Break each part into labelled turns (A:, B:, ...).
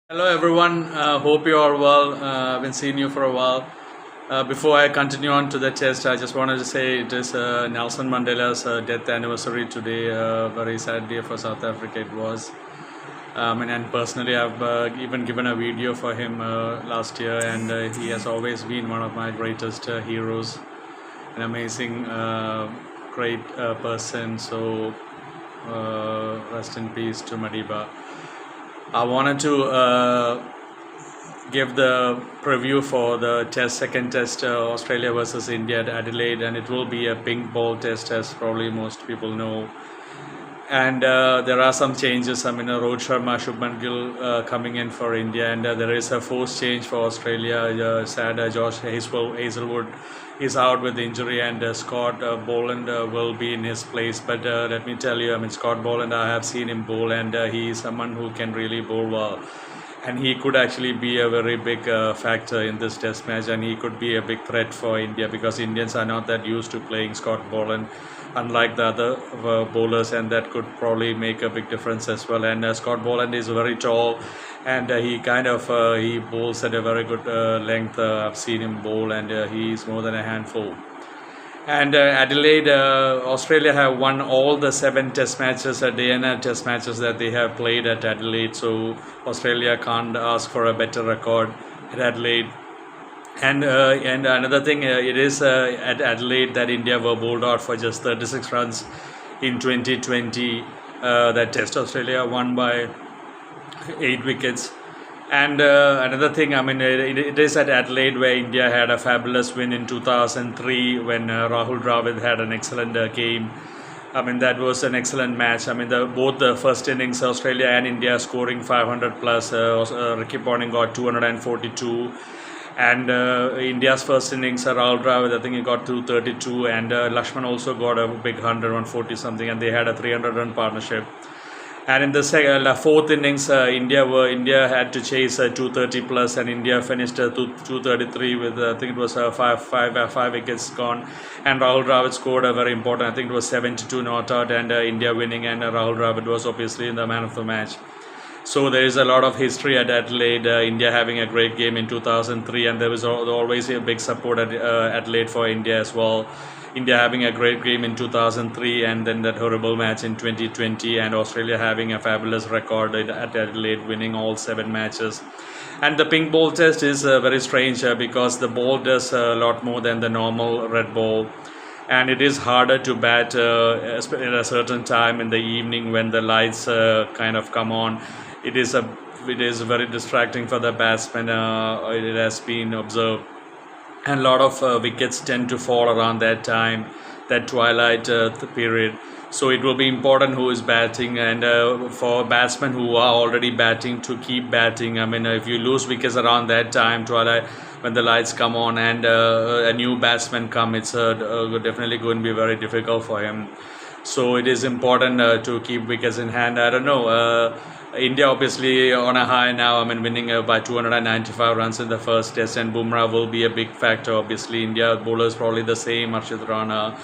A: Hello everyone, hope you are well. I've been seeing you for a while. Before I continue on to the test, I just wanted to say it is Nelson Mandela's death anniversary today. Very sad day for South Africa it was. And personally, I've even given a video for him last year, and he has always been one of my greatest heroes. An amazing, great person. So, rest in peace to Madiba. I wanted to give the preview for the second test, Australia versus India at Adelaide, and it will be a pink ball test, as probably most people know. And there are some changes. Rohit Sharma, Shubman Gill coming in for India, and there is a forced change for Australia. Sad Josh Hazelwood is out with injury, and Scott Boland will be in his place. But let me tell you, Scott Boland, I have seen him bowl, and he is someone who can really bowl well. And he could actually be a very big factor in this test match, and he could be a big threat for India because Indians are not that used to playing Scott Boland, unlike the other bowlers, and that could probably make a big difference as well. And Scott Boland is very tall, and he bowls at a very good length. I've seen him bowl, and he is more than a handful. And Adelaide, Australia have won all the 7 test matches, DNA test matches that they have played at Adelaide. So Australia can't ask for a better record at Adelaide. And another thing, it is at Adelaide that India were bowled out for just 36 runs in 2020. That Test Australia won by 8 wickets. And another thing, it is at Adelaide where India had a fabulous win in 2003 when Rahul Dravid had an excellent game. That was an excellent match. Both the first innings, Australia and India scoring 500 plus. Ricky Ponting got 242. And India's first innings, Rahul Dravid, I think he got 232. And Lakshman also got a big 140 something. And they had a 300-run partnership. And in the fourth innings, India had to chase 230 plus, and India finished 233 with I think it was five wickets gone. And Rahul Dravid scored a very important, I think it was 72 not out, and India winning. And Rahul Dravid was obviously the man of the match. So there is a lot of history at Adelaide. India having a great game in 2003, and there was always a big support at Adelaide for India as well. India having a great game in 2003, and then that horrible match in 2020, and Australia having a fabulous record at Adelaide, winning all 7 matches. And the pink ball test is very strange because the ball does a lot more than the normal red ball, and it is harder to bat at a certain time in the evening when the lights kind of come on. It is very distracting for the batsman. It has been observed. And a lot of wickets tend to fall around that time, that twilight period. So it will be important who is batting, and for batsmen who are already batting to keep batting. If you lose wickets around that time, twilight, when the lights come on and a new batsman come, it's definitely going to be very difficult for him. So it is important to keep wickets in hand. I don't know. India obviously on a high now. Winning by 295 runs in the first test, and Bumrah will be a big factor. Obviously, India bowlers probably the same: Arshid Rana,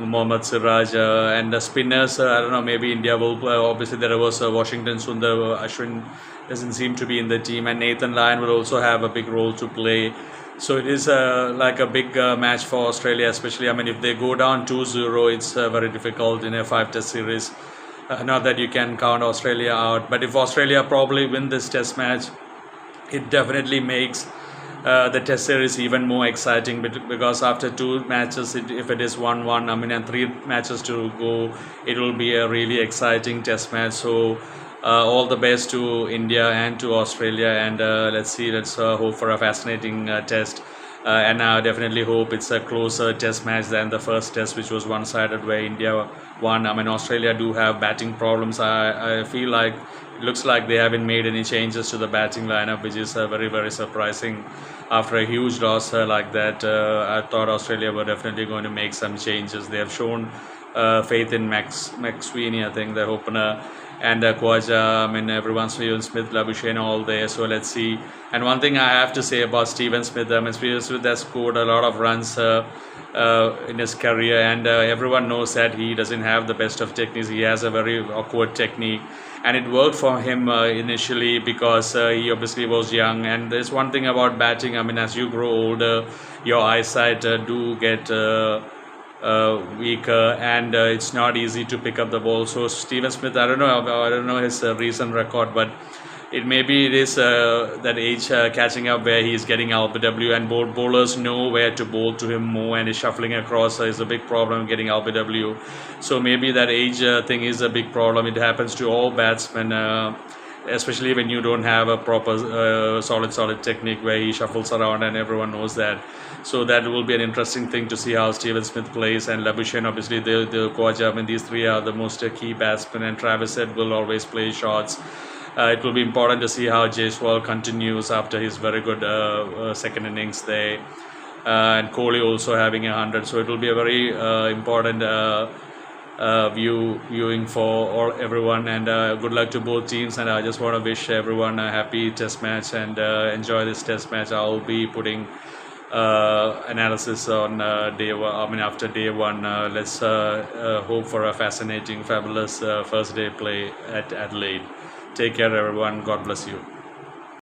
A: Mohammad Siraj, and the spinners. I don't know. Maybe India will play. Obviously, there was Washington Sundar. Ashwin doesn't seem to be in the team, and Nathan Lyon will also have a big role to play. So it is like a big match for Australia, especially. If they go down 2-0, it's very difficult in a 5-test series. Not that you can count Australia out, but if Australia probably win this test match, it definitely makes the test series even more exciting, because after 2 matches, if it is 1-1, and 3 matches to go, it will be a really exciting test match. So all the best to India and to Australia, and let's hope for a fascinating test. And I definitely hope it's a closer test match than the first test, which was one-sided where India won. Australia do have batting problems. I feel like it looks like they haven't made any changes to the batting lineup, which is very, very surprising. After a huge loss like that, I thought Australia were definitely going to make some changes. They have shown faith in Max Sweeney, I think, the opener. and Khawaja, I mean, everyone's Steven Smith, Labuschagne, all there. So let's see. And one thing I have to say about Steven Smith, I mean, Steven Smith has scored a lot of runs in his career, and everyone knows that he doesn't have the best of techniques. He has a very awkward technique, and it worked for him initially because he obviously was young. And there's one thing about batting, I mean, as you grow older, your eyesight do get weaker, and it's not easy to pick up the ball. So Steven Smith, I don't know his recent record, but it is that age catching up where he's getting LBW, and bowlers know where to bowl to him more, and his shuffling across is a big problem getting LBW. So maybe that age thing is a big problem. It happens to all batsmen. Especially when you don't have a proper solid technique where he shuffles around, and everyone knows that. So that will be an interesting thing to see how Steven Smith plays, and Labuschagne, obviously the Khawaja. I mean, these three are the most key batsmen, and Travis Head will always play shots. It will be important to see how Jaiswal continues after his very good second innings there, and Kohli also having 100. So it will be a very important viewing for everyone, and good luck to both teams. And I just want to wish everyone a happy test match, and enjoy this test match. I'll be putting analysis on day one. I mean, after day one, let's hope for a fascinating, fabulous first day play at Adelaide. Take care, everyone. God bless you.